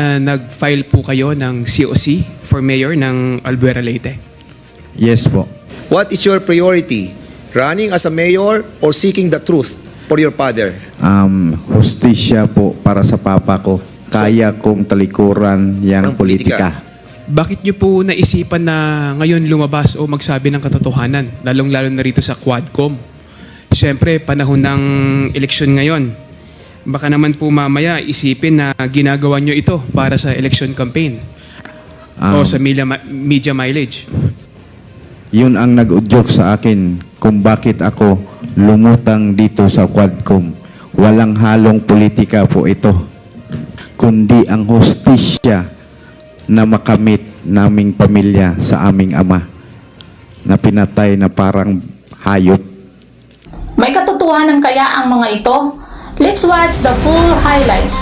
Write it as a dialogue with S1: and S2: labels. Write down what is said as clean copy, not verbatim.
S1: Nag-file po kayo ng COC for mayor ng Albuera Leyte?
S2: Yes po.
S3: What is your priority? Running as a mayor or seeking the truth for your father?
S2: Hustisya po para sa papa ko. Kaya kong talikuran yang
S3: Ang politika.
S2: politika.
S1: Bakit niyo po naisipan na ngayon lumabas o magsabi ng katotohanan, lalong-lalo na rito sa Quadcom? Siyempre, panahon ng eleksyon ngayon. Baka naman po mamaya isipin na ginagawa niyo ito para sa election campaign o sa media mileage.
S2: Yun ang nag-udyok sa akin kung bakit ako lumutang dito sa Quadcom. Walang halong politika po ito, kundi ang hustisya na makamit naming pamilya sa aming ama na pinatay na parang hayop.
S4: May katotohanan kaya ang mga ito? Let's watch the full highlights.